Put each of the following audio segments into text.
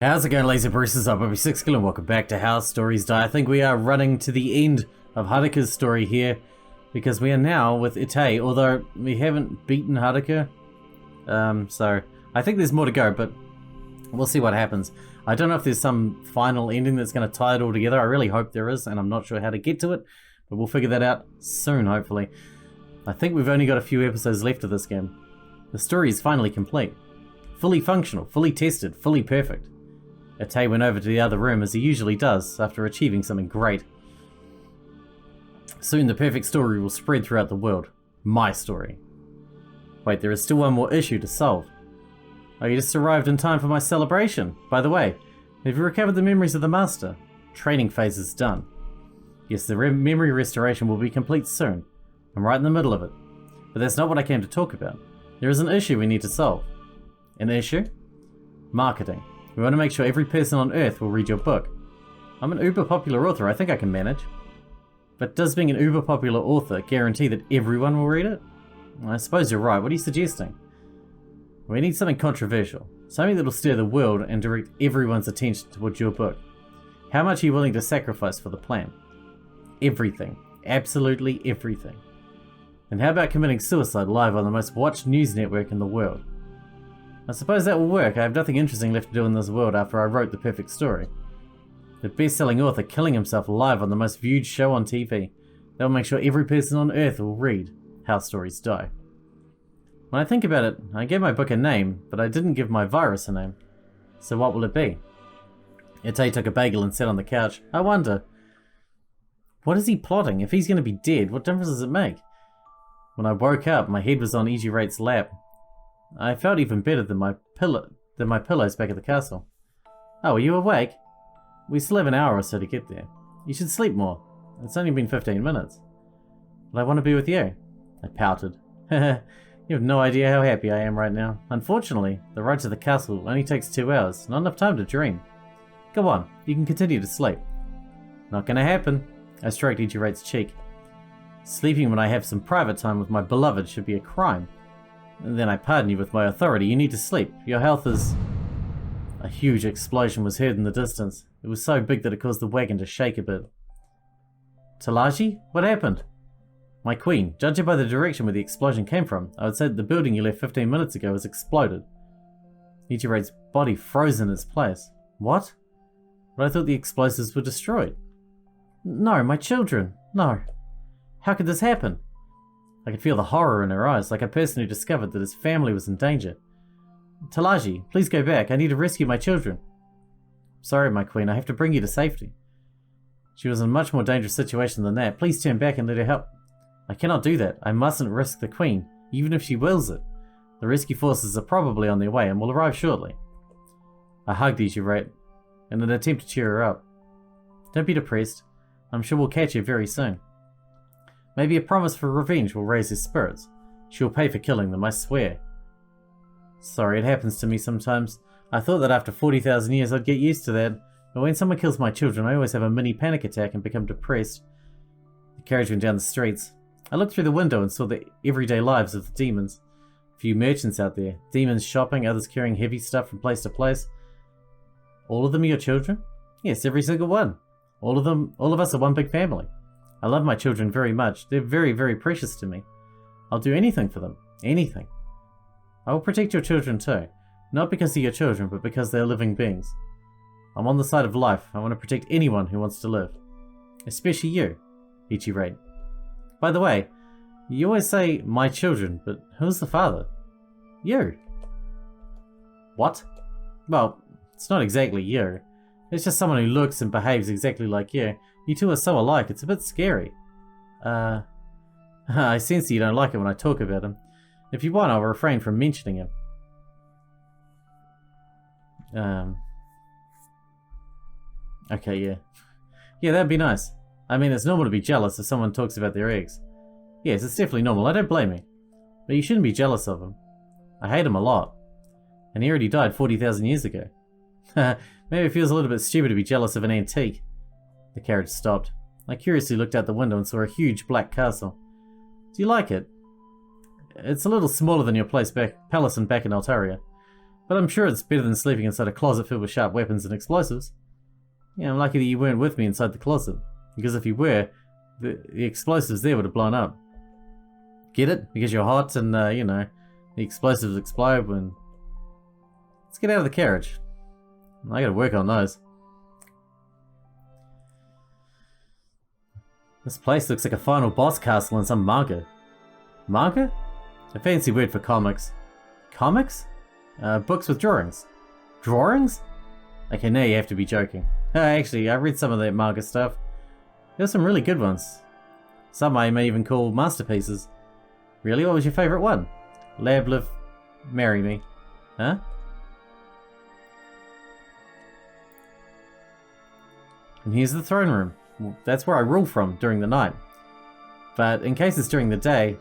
How's it going, Laser Bruces? I'm Sixkilla and welcome back to How Stories Die. I think we are running to the end of Haruka's story here because we are now with Ite, although we haven't beaten Haruka. So I think there's more to go, but we'll see what happens. I don't know if there's some final ending that's going to tie it all together. I really hope there is, and I'm not sure how to get to it, but we'll figure that out soon, hopefully. I think we've only got a few episodes left of this game. The story is finally complete. Fully functional, fully tested, fully perfect. Ite went over to the other room as he usually does after achieving something great. Soon the perfect story will spread throughout the world. My story. Wait, there is still one more issue to solve. Oh, you just arrived in time for my celebration. By the way, have you recovered the memories of the Master? Training phase is done. Yes, the memory restoration will be complete soon. I'm right in the middle of it. But that's not what I came to talk about. There is an issue we need to solve. An issue? Marketing. We want to make sure every person on Earth will read your book. I'm an uber popular author, I think I can manage. But does being an uber popular author guarantee that everyone will read it? I suppose you're right, what are you suggesting? We need something controversial. Something that will stir the world and direct everyone's attention towards your book. How much are you willing to sacrifice for the plan? Everything. Absolutely everything. And how about committing suicide live on the most watched news network in the world? I suppose that will work. I have nothing interesting left to do in this world after I wrote the perfect story. The best-selling author killing himself live on the most viewed show on TV. That will make sure every person on Earth will read How Stories Die. When I think about it, I gave my book a name, but I didn't give my virus a name. So what will it be? Ite took a bagel and sat on the couch. I wonder, what is he plotting? If he's going to be dead, what difference does it make? When I woke up, my head was on Egret's lap. I felt even better than my pillows back at the castle. Oh, are you awake? We still have an hour or so to get there. You should sleep more. It's only been 15 minutes. But I want to be with you. I pouted. You have no idea how happy I am right now. Unfortunately, the ride to the castle only takes 2 hours. Not enough time to dream. Go on, you can continue to sleep. Not gonna happen. I stroked Egret's cheek. Sleeping when I have some private time with my beloved should be a crime. Then I pardon you with my authority. You need to sleep. Your health is... A huge explosion was heard in the distance. It was so big that it caused the wagon to shake a bit. Talaji? What happened? My queen, judging by the direction where the explosion came from, I would say that the building you left 15 minutes ago has exploded. Egret's body froze in its place. What? But I thought the explosives were destroyed. No, my children. No. How could this happen? I could feel the horror in her eyes, like a person who discovered that his family was in danger. Talaji, please go back. I need to rescue my children. Sorry, my queen. I have to bring you to safety. She was in a much more dangerous situation than that. Please turn back and let her help. I cannot do that. I mustn't risk the queen, even if she wills it. The rescue forces are probably on their way and will arrive shortly. I hugged Egret in an attempt to cheer her up. Don't be depressed. I'm sure we'll catch her very soon. Maybe a promise for revenge will raise his spirits. She'll pay for killing them, I swear. Sorry, it happens to me sometimes. I thought that after 40,000 years I'd get used to that, but when someone kills my children I always have a mini panic attack and become depressed. The carriage went down the streets. I looked through the window and saw the everyday lives of the demons. A few merchants out there, demons shopping, others carrying heavy stuff from place to place. All of them are your children? Yes, every single one. All of us are one big family. I love my children very much. They're very, very precious to me. I'll do anything for them. Anything. I will protect your children too. Not because they're your children, but because they're living beings. I'm on the side of life. I want to protect anyone who wants to live. Especially you, Egret. By the way, you always say, my children, but who's the father? You. What? Well, it's not exactly you. It's just someone who looks and behaves exactly like you. You two are so alike, it's a bit scary. I sense that you don't like it when I talk about him. If you want, I'll refrain from mentioning him. Okay, yeah. Yeah, that'd be nice. I mean, it's normal to be jealous if someone talks about their eggs. Yes, it's definitely normal, I don't blame you. But you shouldn't be jealous of him. I hate him a lot. And he already died 40,000 years ago. Maybe it feels a little bit stupid to be jealous of an antique. The carriage stopped. I curiously looked out the window and saw a huge black castle. Do you like it? It's a little smaller than your palace back in Altaria. But I'm sure it's better than sleeping inside a closet filled with sharp weapons and explosives. Yeah, I'm lucky that you weren't with me inside the closet. Because if you were, the explosives there would have blown up. Get it? Because you're hot and, you know, the explosives explode when... Let's get out of the carriage. I gotta work on those. This place looks like a final boss castle in some manga. Manga? A fancy word for comics. Comics? Books with drawings. Drawings? Okay, now you have to be joking. Actually, I read some of that manga stuff. There's some really good ones. Some I may even call masterpieces. Really? What was your favourite one? Labliv, marry me. Huh? And here's the throne room. Well, that's where I rule from during the night. But in case it's during the day...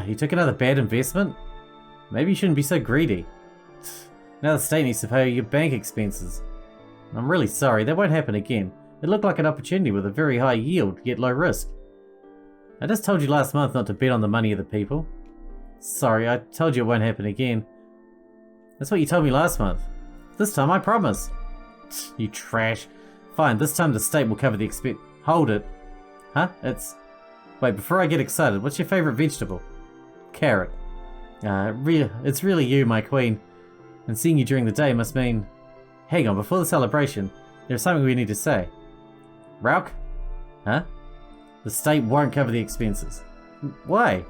you took another bad investment? Maybe you shouldn't be so greedy. Now the state needs to pay your bank expenses. I'm really sorry, that won't happen again. It looked like an opportunity with a very high yield, yet low risk. I just told you last month not to bet on the money of the people. Sorry, I told you it won't happen again. That's what you told me last month. This time I promise. You trash. Fine, this time the state will cover the expense. Hold it. Huh? Wait, before I get excited, what's your favourite vegetable? Carrot. It's really you, my queen. And seeing you during the day must mean... Hang on, before the celebration, there's something we need to say. Rauk? Huh? The state won't cover the expenses. Why?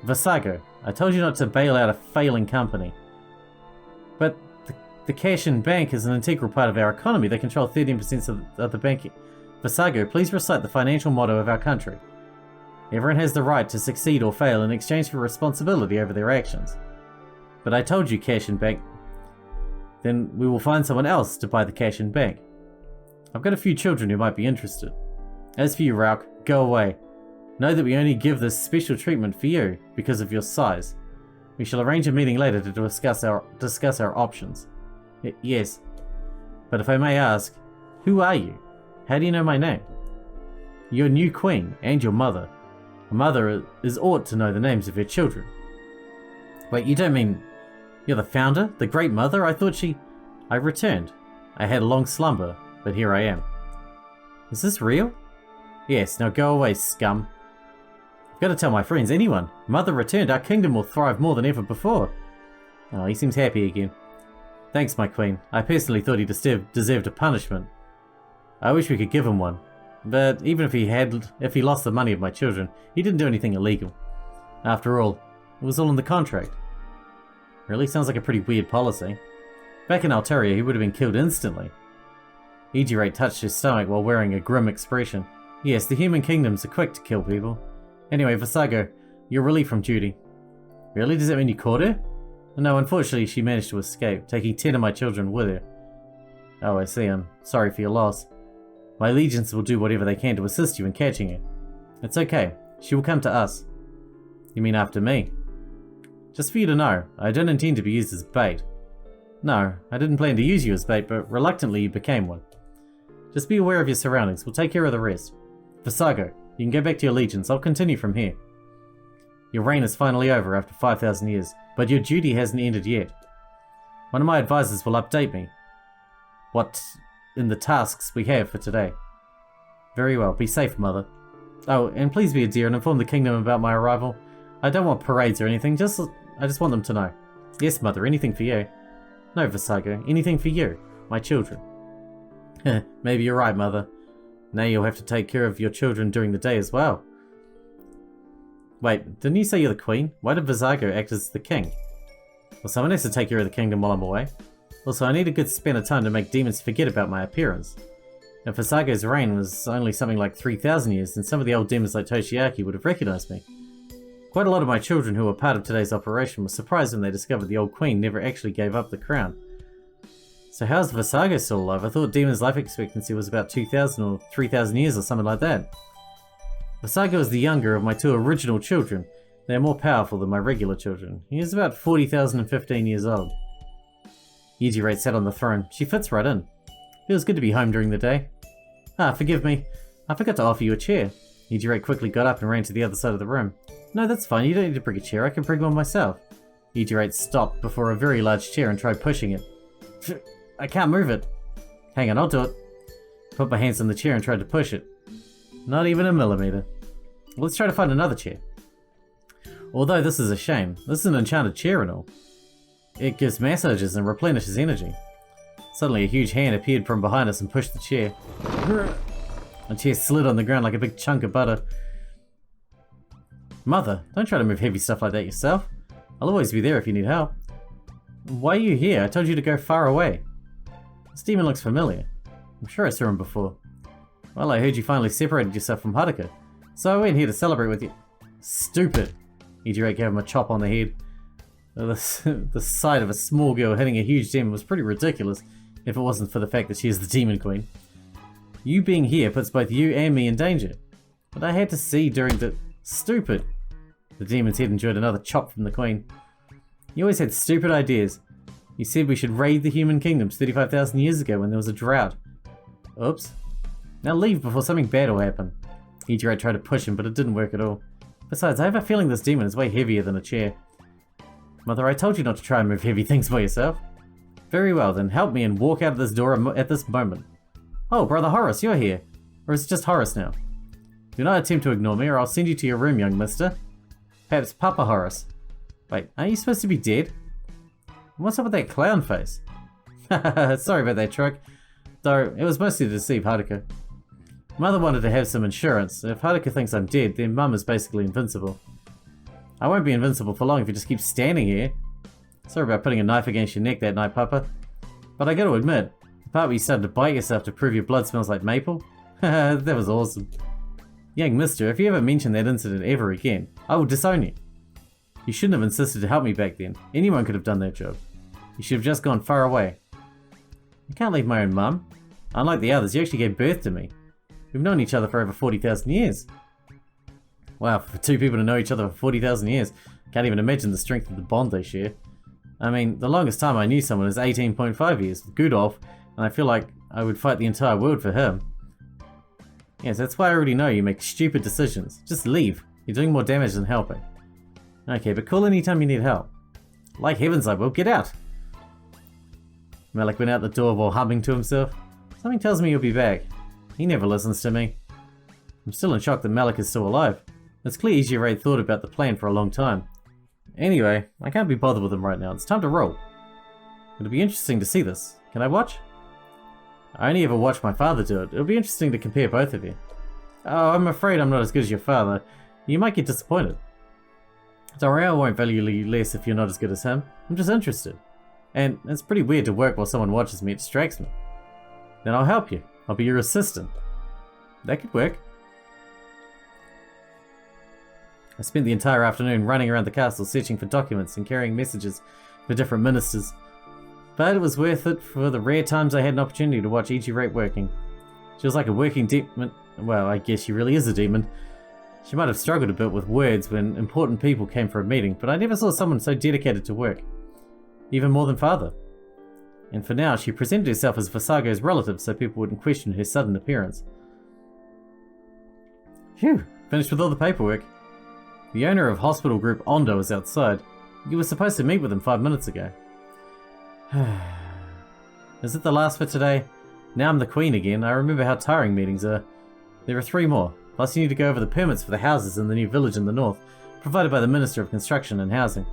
Vasago, I told you not to bail out a failing company. But the cash-in bank is an integral part of our economy. They control 13% of the banking. Vasago, please recite the financial motto of our country. Everyone has the right to succeed or fail in exchange for responsibility over their actions. But I told you cash-in bank. Then we will find someone else to buy the cash-in bank. I've got a few children who might be interested. As for you, Rauk, go away. Know that we only give this special treatment for you because of your size. We shall arrange a meeting later to discuss our options. Yes. But if I may ask, who are you? How do you know my name? Your new queen and your mother. A mother ought to know the names of her children. Wait, you don't mean you're the founder? The great mother? I thought I returned. I had a long slumber, but here I am. Is this real? Yes, now go away, scum. I've got to tell my friends, anyone. Mother returned, our kingdom will thrive more than ever before. Oh, he seems happy again. Thanks, my queen. I personally thought he deserved a punishment. I wish we could give him one. But even if he lost the money of my children, he didn't do anything illegal. After all, it was all in the contract. Really sounds like a pretty weird policy. Back in Alteria, he would have been killed instantly. Egret touched his stomach while wearing a grim expression. Yes, the human kingdoms are quick to kill people. Anyway, Vasago, you're relieved from duty. Really? Does that mean you caught her? No, unfortunately she managed to escape, taking 10 of my children with her. Oh, I see. I'm sorry for your loss. My legions will do whatever they can to assist you in catching her. It's okay. She will come to us. You mean after me? Just for you to know, I don't intend to be used as bait. No, I didn't plan to use you as bait, but reluctantly you became one. Just be aware of your surroundings. We'll take care of the rest. Vasago, you can go back to your legions. I'll continue from here. Your reign is finally over after 5,000 years, but your duty hasn't ended yet. One of my advisors will update me. What in the tasks we have for today. Very well. Be safe, Mother. Oh, and please be a dear and inform the kingdom about my arrival. I don't want parades or anything, I just want them to know. Yes, Mother, anything for you. No, Vasago, anything for you, my children. Maybe you're right, Mother. Now you'll have to take care of your children during the day as well. Wait, didn't you say you're the queen? Why did Vasago act as the king? Well, someone has to take care of the kingdom while I'm away. Also, I need a good span of time to make demons forget about my appearance. If Vasago's reign was only something like 3,000 years, then some of the old demons like Toshiaki would have recognized me. Quite a lot of my children who were part of today's operation were surprised when they discovered the old queen never actually gave up the crown. So how's Vasago still alive? I thought demons' life expectancy was about 2,000 or 3,000 years or something like that. Vasago is the younger of my two original children. They are more powerful than my regular children. He is about 40,000 and 15 years old. Egret sat on the throne. She fits right in. Feels good to be home during the day. Ah, forgive me. I forgot to offer you a chair. Egret quickly got up and ran to the other side of the room. No, that's fine. You don't need to bring a chair. I can bring one myself. Egret stopped before a very large chair and tried pushing it. I can't move it. Hang on, I'll do it. Put my hands on the chair and tried to push it. Not even a millimeter. Let's try to find another chair. Although this is a shame, this is an enchanted chair and all. It gives massages and replenishes energy. Suddenly a huge hand appeared from behind us and pushed the chair. The chair slid on the ground like a big chunk of butter. Mother, don't try to move heavy stuff like that yourself. I'll always be there if you need help. Why are you here? I told you to go far away. This demon looks familiar. I'm sure I saw him before. Well, I heard you finally separated yourself from Haruka, so I went here to celebrate with you. Stupid! Egret gave him a chop on the head. The sight of a small girl hitting a huge demon was pretty ridiculous, if it wasn't for the fact that she is the Demon Queen. You being here puts both you and me in danger. But I had to see during the... Stupid! The demon's head enjoyed another chop from the Queen. You always had stupid ideas. You said we should raid the human kingdoms 35,000 years ago when there was a drought. Oops. Now leave before something bad will happen. Egret tried to push him, but it didn't work at all. Besides, I have a feeling this demon is way heavier than a chair. Mother, I told you not to try and move heavy things by yourself. Very well, then help me and walk out of this door at this moment. Oh, Brother Horace, you're here. Or is it just Horace now? Do not attempt to ignore me or I'll send you to your room, young mister. Perhaps Papa Horace. Wait, aren't you supposed to be dead? What's up with that clown face? Sorry about that trick. Though, it was mostly to deceive Haruka. Mother wanted to have some insurance. If Haruka thinks I'm dead, then Mum is basically invincible. I won't be invincible for long if you just keep standing here. Sorry about putting a knife against your neck that night, Papa. But I gotta admit, the part where you started to bite yourself to prove your blood smells like maple? That was awesome. Young mister, if you ever mention that incident ever again, I will disown you. You shouldn't have insisted to help me back then. Anyone could have done that job. You should have just gone far away. I can't leave my own mum. Unlike the others, you actually gave birth to me. We've known each other for over 40,000 years. Wow, for two people to know each other for 40,000 years, can't even imagine the strength of the bond they share. I mean, the longest time I knew someone was 18.5 years with Gudolf, and I feel like I would fight the entire world for him. Yes, that's why I already know you make stupid decisions. Just leave. You're doing more damage than helping. Okay, but call anytime you need help. Like heavens I will. Get out! Malik went out the door while humming to himself. Something tells me he'll be back. He never listens to me. I'm still in shock that Malik is still alive. It's clear Egret thought about the plan for a long time. Anyway, I can't be bothered with him right now. It's time to roll. It'll be interesting to see this. Can I watch? I only ever watched my father do it. It'll be interesting to compare both of you. Oh, I'm afraid I'm not as good as your father. You might get disappointed. Don't worry, I won't value you less if you're not as good as him. I'm just interested. And it's pretty weird to work while someone watches me. It distracts me. Then I'll help you. I'll be your assistant. That could work. I spent the entire afternoon running around the castle searching for documents and carrying messages for different ministers. But it was worth it for the rare times I had an opportunity to watch Egret working. She was like a working demon. Well, I guess she really is a demon. She might have struggled a bit with words when important people came for a meeting, but I never saw someone so dedicated to work. Even more than father. And for now, she presented herself as Visago's relative so people wouldn't question her sudden appearance. Phew, finished with all the paperwork. The owner of Hospital Group Ondo is outside. You were supposed to meet with him 5 minutes ago. Is it the last for today? Now I'm the queen again. I remember how tiring meetings are. There are 3 more. Plus you need to go over the permits for the houses in the new village in the north, provided by the Minister of Construction and Housing.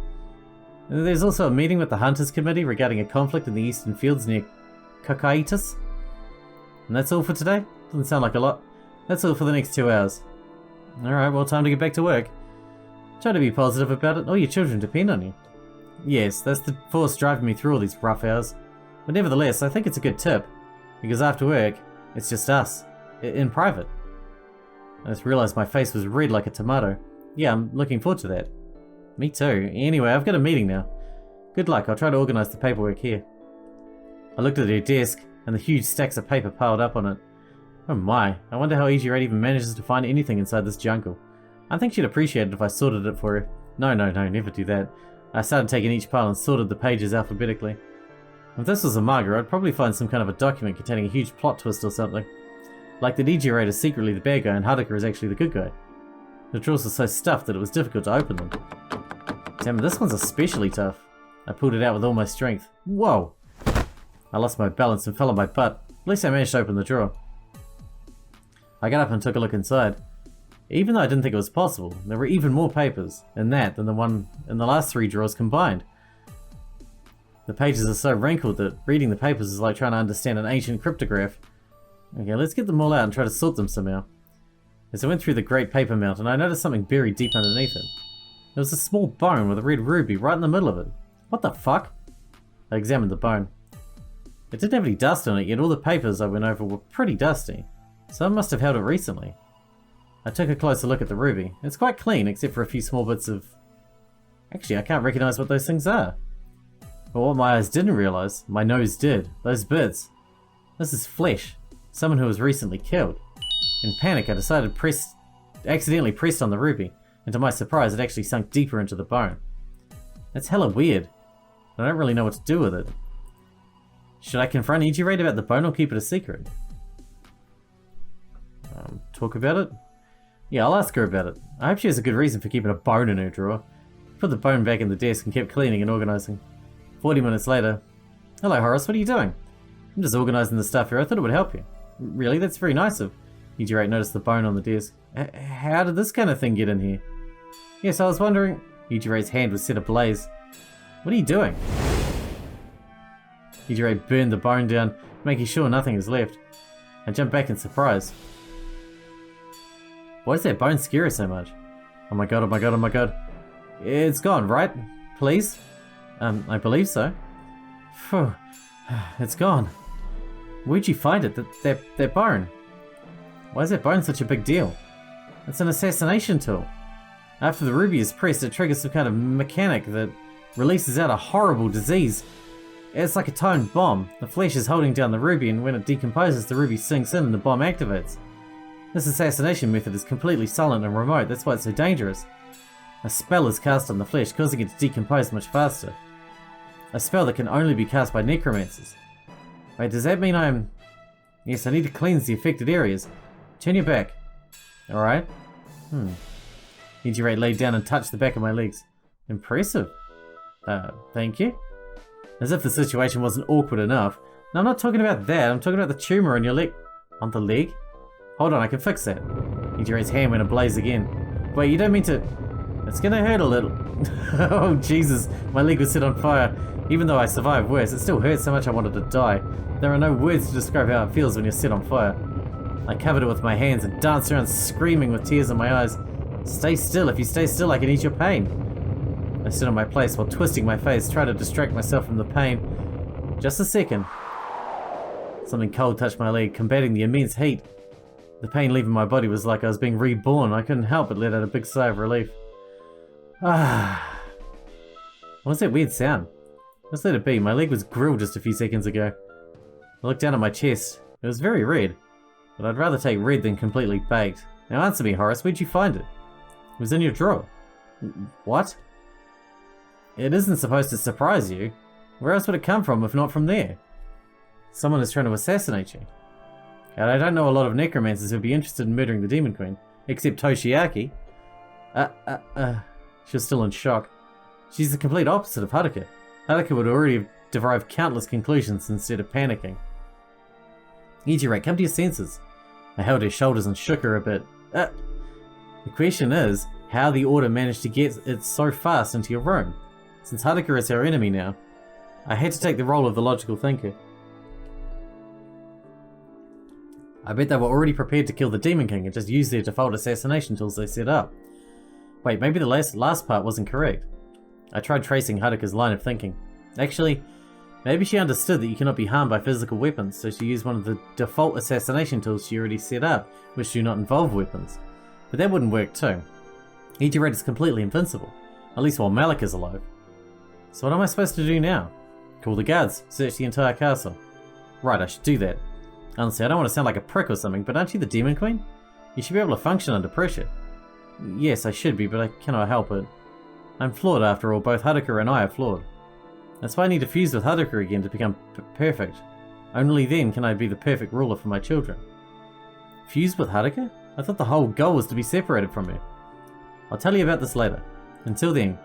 There's also a meeting with the Hunters Committee regarding a conflict in the eastern fields near Kakaitis. And that's all for today? Doesn't sound like a lot. That's all for the next 2 hours. Alright, well, time to get back to work. Try to be positive about it. All your children depend on you. Yes, that's the force driving me through all these rough hours. But nevertheless, I think it's a good tip. Because after work, it's just us. In private. I just realized my face was red like a tomato. Yeah, I'm looking forward to that. Me too. Anyway, I've got a meeting now. Good luck, I'll try to organize the paperwork here. I looked at her desk, and the huge stacks of paper piled up on it. Oh my, I wonder how Egret even manages to find anything inside this jungle. I think she'd appreciate it if I sorted it for her. No, never do that. I started taking each pile and sorted the pages alphabetically. If this was a manga, I'd probably find some kind of a document containing a huge plot twist or something. Like that Egret is secretly the bad guy and Haruka is actually the good guy. The drawers are so stuffed that it was difficult to open them. Damn, this one's especially tough. I pulled it out with all my strength. Whoa! I lost my balance and fell on my butt. At least I managed to open the drawer. I got up and took a look inside. Even though I didn't think it was possible, there were even more papers in that than the one in the last 3 drawers combined. The pages are so wrinkled that reading the papers is like trying to understand an ancient cryptograph. Okay, let's get them all out and try to sort them somehow. As I went through the great paper mountain, I noticed something buried deep underneath it. There was a small bone with a red ruby right in the middle of it. What the fuck? I examined the bone. It didn't have any dust on it, yet all the papers I went over were pretty dusty. Someone must have held it recently. I took a closer look at the ruby. It's quite clean, except for a few small bits of... Actually, I can't recognize what those things are. But what my eyes didn't realize, my nose did. Those bits. This is flesh. Someone who was recently killed. In panic, I decided accidentally pressed on the ruby, and to my surprise, it actually sunk deeper into the bone. That's hella weird. I don't really know what to do with it. Should I confront Egret about the bone or keep it a secret? Talk about it? Yeah, I'll ask her about it. I hope she has a good reason for keeping a bone in her drawer. Put the bone back in the desk and kept cleaning and organising. 40 minutes later. Hello Horace, what are you doing? I'm just organising the stuff here, I thought it would help you. Really? That's very nice of... Egret noticed the bone on the desk. How did this kind of thing get in here? Yes, I was wondering... Egret's hand was set ablaze. What are you doing? Egret burned the bone down, making sure nothing is left. I jumped back in surprise. Why does that bone scare us so much? Oh my god, oh my god, oh my god. It's gone, right? Please? I believe so. Phew. It's gone. Where'd you find it? That bone? Why is that bone such a big deal? It's an assassination tool. After the ruby is pressed, it triggers some kind of mechanic that releases out a horrible disease. It's like a timed bomb. The flesh is holding down the ruby, and when it decomposes, the ruby sinks in and the bomb activates. This assassination method is completely silent and remote, that's why it's so dangerous. A spell is cast on the flesh, causing it to decompose much faster. A spell that can only be cast by necromancers. Wait, does that mean I'm... Yes, I need to cleanse the affected areas. Turn your back. Alright. Egret laid down and touched the back of my legs. Impressive. Thank you. As if the situation wasn't awkward enough. No, I'm not talking about that, I'm talking about the tumour on your leg. On the leg? Hold on, I can fix that. Egret's hand went ablaze again. Wait, you don't mean to... It's gonna hurt a little. Oh Jesus, my leg was set on fire. Even though I survived worse, it still hurt so much I wanted to die. There are no words to describe how it feels when you're set on fire. I covered it with my hands and danced around screaming with tears in my eyes. Stay still, if you stay still I can ease your pain. I stood in my place while twisting my face, trying to distract myself from the pain. Just a second. Something cold touched my leg, combating the immense heat. The pain leaving my body was like I was being reborn. I couldn't help but let out a big sigh of relief. Ah. What was that weird sound? Just let it be, my leg was grilled just a few seconds ago. I looked down at my chest. It was very red, but I'd rather take red than completely baked. Now answer me, Horace, where'd you find it? It was in your drawer. What? It isn't supposed to surprise you. Where else would it come from if not from there? Someone is trying to assassinate you. And I don't know a lot of necromancers who'd be interested in murdering the Demon Queen, except Toshiaki. She was still in shock. She's the complete opposite of Haruka. Haruka would already have derived countless conclusions instead of panicking. Egret, come to your senses. I held her shoulders and shook her a bit. The question is, how the Order managed to get it so fast into your room. Since Haruka is our enemy now, I had to take the role of the logical thinker. I bet they were already prepared to kill the Demon King and just use their default assassination tools they set up. Wait, maybe the last part wasn't correct. I tried tracing Haruka's line of thinking. Actually, maybe she understood that you cannot be harmed by physical weapons, so she used one of the default assassination tools she already set up, which do not involve weapons. But that wouldn't work too. Egret is completely invincible, at least while Malik is alive. So what am I supposed to do now? Call the guards, search the entire castle. Right, I should do that. Honestly, I don't want to sound like a prick or something, but aren't you the Demon Queen? You should be able to function under pressure. Yes, I should be, but I cannot help it. I'm flawed after all, both Haruka and I are flawed. That's why I need to fuse with Haruka again to become perfect. Only then can I be the perfect ruler for my children. Fuse with Haruka? I thought the whole goal was to be separated from her. I'll tell you about this later. Until then,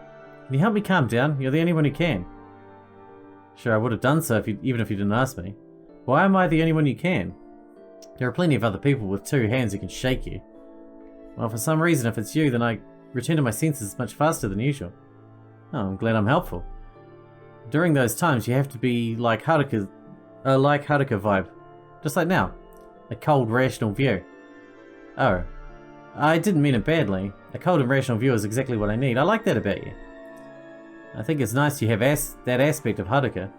Can you help me calm down? You're the only one who can. Sure, I would have done so even if you didn't ask me. Why am I the only one you can? There are plenty of other people with 2 hands who can shake you. Well, for some reason, if it's you, then I return to my senses much faster than usual. Oh, I'm glad I'm helpful. During those times, you have to be like Haruka vibe. Just like now. A cold, rational view. Oh. I didn't mean it badly. A cold and rational view is exactly what I need. I like that about you. I think it's nice you have that aspect of Haruka,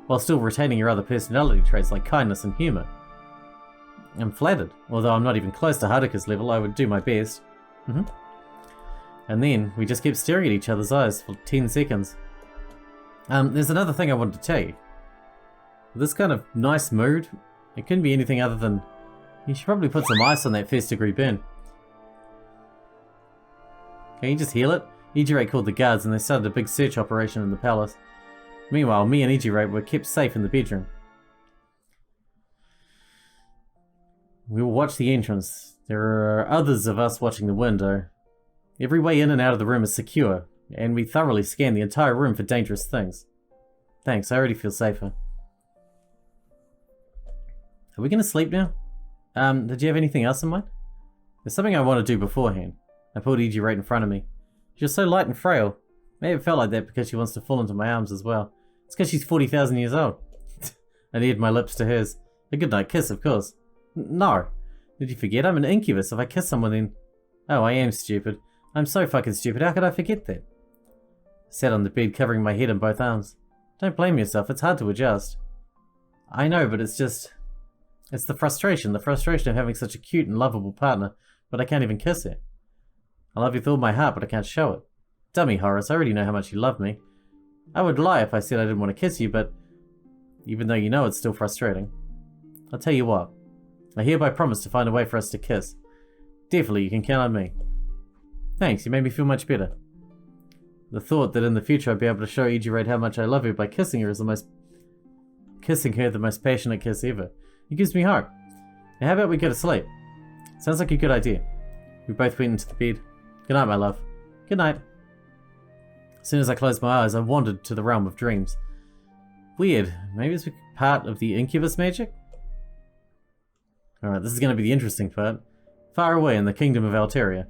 while still retaining your other personality traits like kindness and humour. I'm flattered. Although I'm not even close to Haruka's level, I would do my best. And then, we just kept staring at each other's eyes for 10 seconds. There's another thing I wanted to tell you. This kind of nice mood, it couldn't be anything other than... You should probably put some ice on that first-degree burn. Can you just heal it? Egret called the guards and they started a big search operation in the palace. Meanwhile, me and Egret were kept safe in the bedroom. We will watch the entrance. There are others of us watching the window. Every way in and out of the room is secure, and we thoroughly scan the entire room for dangerous things. Thanks, I already feel safer. Are we going to sleep now? Did you have anything else in mind? There's something I want to do beforehand. I pulled Egret right in front of me. She's so light and frail. Maybe it felt like that because she wants to fall into my arms as well. It's because she's 40,000 years old. I neared my lips to hers. A goodnight kiss, of course. No. Did you forget? I'm an incubus. If I kiss someone then... Oh, I am stupid. I'm so fucking stupid. How could I forget that? I sat on the bed covering my head in both arms. Don't blame yourself. It's hard to adjust. I know, but it's just... It's the frustration. The frustration of having such a cute and lovable partner, but I can't even kiss her. I love you with all my heart, but I can't show it. Dummy, Horace, I already know how much you love me. I would lie if I said I didn't want to kiss you, but even though you know, it's still frustrating. I'll tell you what. I hereby promise to find a way for us to kiss. Definitely, you can count on me. Thanks, you made me feel much better. The thought that in the future I'd be able to show Egret how much I love her by kissing her the most passionate kiss ever. It gives me hope. Now how about we go to sleep? Sounds like a good idea. We both went into the bed. Good night, my love. Good night. As soon as I closed my eyes, I wandered to the realm of dreams. Weird. Maybe it's part of the incubus magic? Alright, this is going to be the interesting part. Far away in the kingdom of Alteria.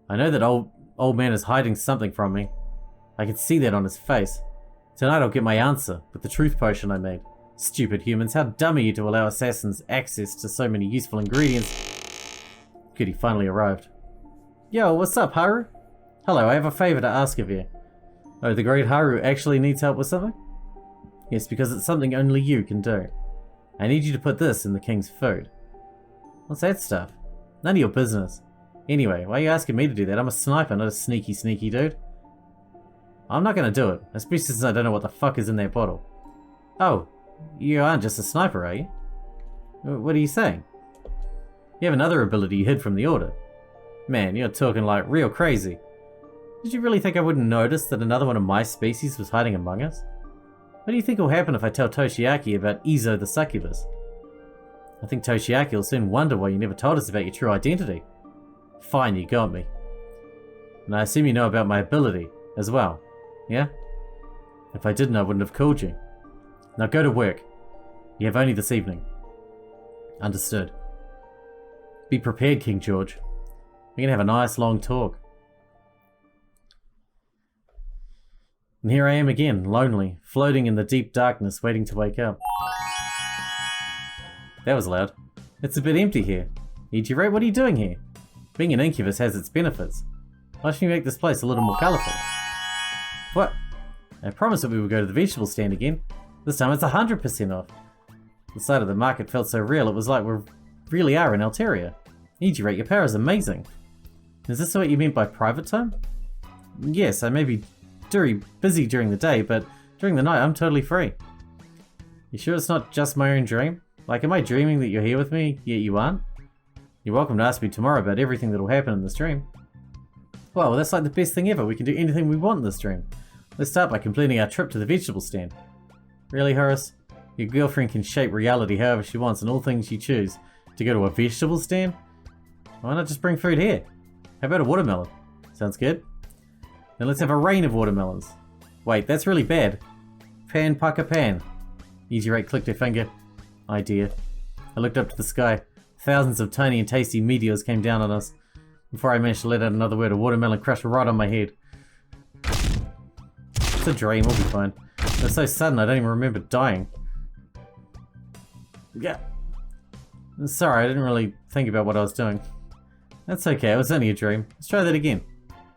I know that old man is hiding something from me. I can see that on his face. Tonight I'll get my answer with the truth potion I made. Stupid humans, how dumb are you to allow assassins access to so many useful ingredients? Good, he finally arrived. Yo, what's up, Haru? Hello, I have a favor to ask of you. Oh, the great Haru actually needs help with something? Yes, because it's something only you can do. I need you to put this in the king's food. What's that stuff? None of your business. Anyway, why are you asking me to do that? I'm a sniper, not a sneaky dude. I'm not gonna do it, especially since I don't know what the fuck is in that bottle. Oh, you aren't just a sniper, are you? What are you saying? You have another ability you hid from the Order. Man, you're talking like real crazy. Did you really think I wouldn't notice that another one of my species was hiding among us? What do you think will happen if I tell Toshiaki about Izo the succubus? I think Toshiaki will soon wonder why you never told us about your true identity. Fine, you got me. And I assume you know about my ability as well, yeah? If I didn't, I wouldn't have called you. Now go to work. You have only this evening. Understood. Be prepared, King George. We're gonna have a nice long talk. And here I am again, lonely, floating in the deep darkness, waiting to wake up. That was loud. It's a bit empty here. Egret, what are you doing here? Being an incubus has its benefits. Why shouldn't you make this place a little more colourful? What? I promised that we would go to the vegetable stand again. This time it's 100% off. The sight of the market felt so real, it was like we really are in Alteria. Egret, your power is amazing. Is this what you meant by private time? Yes, I may be busy during the day, but during the night I'm totally free. You sure it's not just my own dream? Like, am I dreaming that you're here with me, yet you aren't? You're welcome to ask me tomorrow about everything that'll happen in this dream. Well, that's like the best thing ever. We can do anything we want in this dream. Let's start by completing our trip to the vegetable stand. Really, Horace? Your girlfriend can shape reality however she wants and all things you choose. To go to a vegetable stand? Why not just bring food here? How about a watermelon? Sounds good. Then let's have a rain of watermelons. Wait, that's really bad. Pan, pucker, pan. Easy Rate clicked her finger. Idea. I looked up to the sky. Thousands of tiny and tasty meteors came down on us. Before I managed to let out another word, a watermelon crashed right on my head. It's a dream, we'll be fine. It was so sudden I don't even remember dying. Yeah. Sorry, I didn't really think about what I was doing. That's okay, it was only a dream. Let's try that again.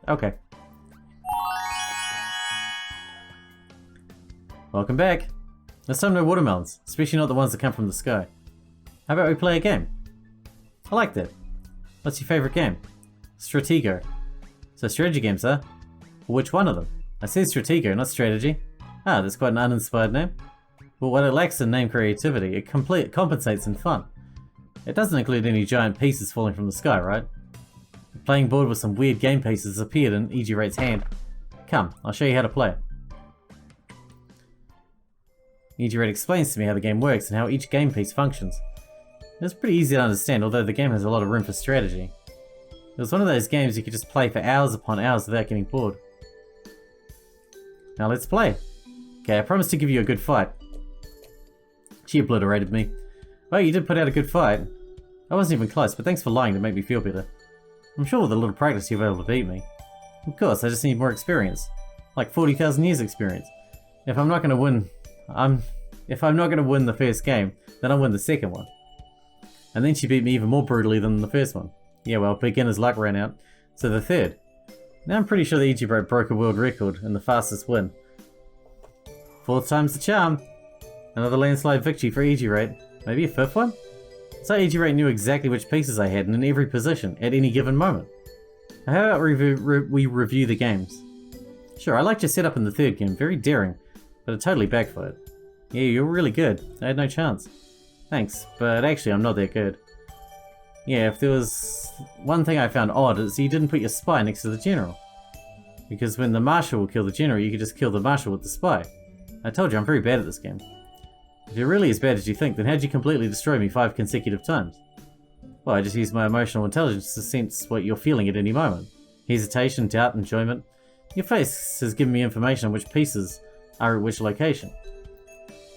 Okay. Welcome back. This time no watermelons, especially not the ones that come from the sky. How about we play a game? I like that. What's your favourite game? Stratego. So strategy games, huh? Well, which one of them? I said Stratego, not strategy. Ah, that's quite an uninspired name. But what it lacks in name creativity, it compensates in fun. It doesn't include any giant pieces falling from the sky, right? The playing board with some weird game pieces appeared in Egret's hand. Come, I'll show you how to play. Egret explains to me how the game works and how each game piece functions. It was pretty easy to understand, although the game has a lot of room for strategy. It was one of those games you could just play for hours upon hours without getting bored. Now let's play. Okay, I promise to give you a good fight. She obliterated me. Well, you did put out a good fight. I wasn't even close, but thanks for lying to make me feel better. I'm sure with a little practice you'll be able to beat me. Of course, I just need more experience. Like 40,000 years experience. If I'm not going to win the first game, then I'll win the second one. And then she beat me even more brutally than the first one. Yeah, well, beginner's luck ran out. So the third. Now I'm pretty sure the Egret broke a world record in the fastest win. Fourth time's the charm. Another landslide victory for Egret. Maybe a fifth one? So Egret knew exactly which pieces I had and in every position, at any given moment. Now how about we review the games? Sure, I liked your setup in the third game, very daring, but it totally backfired. Yeah, you're really good. I had no chance. Thanks, but actually I'm not that good. Yeah, if there was one thing I found odd, is you didn't put your spy next to the general. Because when the marshal will kill the general, you could just kill the marshal with the spy. I told you I'm very bad at this game. If you're really as bad as you think, then how'd you completely destroy me 5 consecutive times? Well, I just used my emotional intelligence to sense what you're feeling at any moment. Hesitation, doubt, enjoyment. Your face has given me information on which pieces are at which location.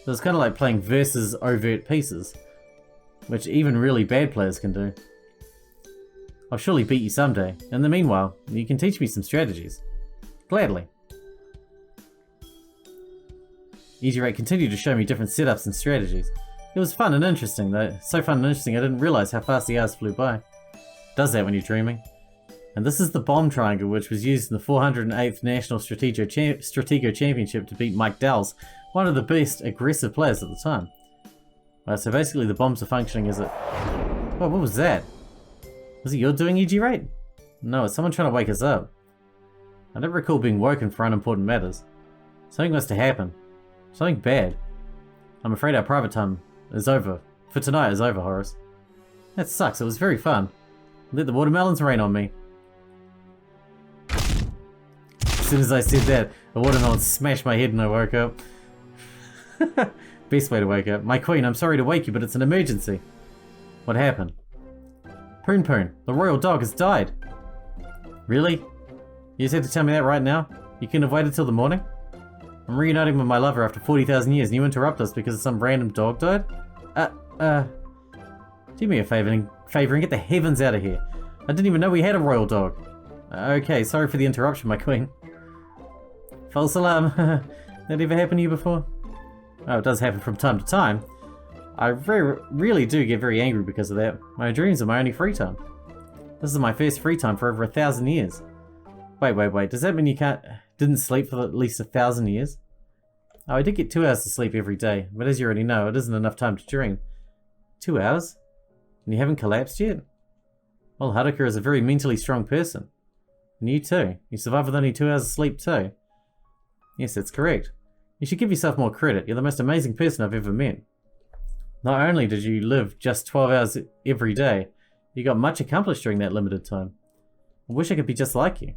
So it's kind of like playing versus overt pieces, which even really bad players can do. I'll surely beat you someday. In the meanwhile, you can teach me some strategies. Gladly. Egret continued to show me different setups and strategies. It was fun and interesting, though. So fun and interesting I didn't realize how fast the hours flew by. It does that when you're dreaming. And this is the bomb triangle which was used in the 408th National Stratego Championship to beat Mike Dowles, one of the best aggressive players at the time. So basically the bombs are functioning as a... Whoa, what was that? Was it you doing, Egret? No, it's someone trying to wake us up. I don't recall being woken for unimportant matters. Something must have happened. Something bad. I'm afraid our private time is over. For tonight is over, Horace. That sucks, it was very fun. Let the watermelons rain on me. As soon as I said that, a watermelon smashed my head and I woke up. Best way to wake up. My queen, I'm sorry to wake you, but it's an emergency. What happened? Poon Poon, the royal dog has died. Really? You just had to tell me that right now? You couldn't have waited till the morning? I'm reuniting with my lover after 40,000 years and you interrupt us because some random dog died? Do me a favor and get the heavens out of here. I didn't even know we had a royal dog. Okay, sorry for the interruption, my queen. False alarm. That ever happened to you before? Oh, it does happen from time to time. I really do get very angry because of that. My dreams are my only free time. This is my first free time for over 1,000 years. Wait. Does that mean you didn't sleep for at least 1,000 years? Oh, I did get 2 hours to sleep every day, but as you already know, it isn't enough time to dream. 2 hours? And you haven't collapsed yet? Well, Haruka is a very mentally strong person. And you too. You survived with only 2 hours of sleep too. Yes, that's correct. You should give yourself more credit. You're the most amazing person I've ever met. Not only did you live just 12 hours every day, you got much accomplished during that limited time. I wish I could be just like you.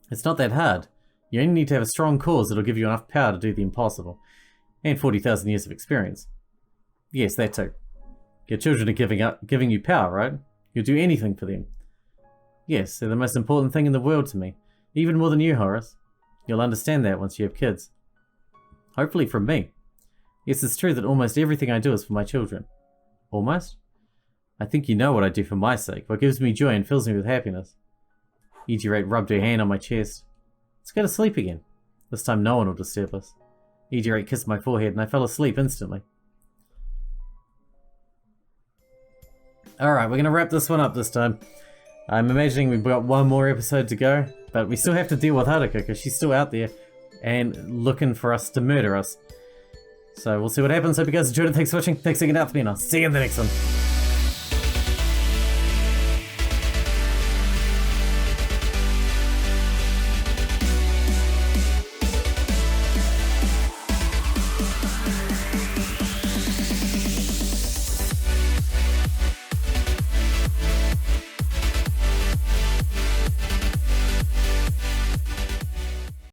It's not that hard. You only need to have a strong cause that'll give you enough power to do the impossible. And 40,000 years of experience. Yes, that too. Your children are giving you power, right? You'll do anything for them. Yes, they're the most important thing in the world to me. Even more than you, Horace. You'll understand that once you have kids. Hopefully from me. Yes, it's true that almost everything I do is for my children. Almost? I think you know what I do for my sake, what gives me joy and fills me with happiness. Egret rubbed her hand on my chest. Let's go to sleep again. This time no one will disturb us. Egret kissed my forehead and I fell asleep instantly. Alright, we're going to wrap this one up this time. I'm imagining we've got one more episode to go, but we still have to deal with Haruka because she's still out there and looking for us to murder us. So we'll see what happens. Hope you guys enjoyed it. Thanks for watching. Thanks for hanging out with me and I'll see you in the next one.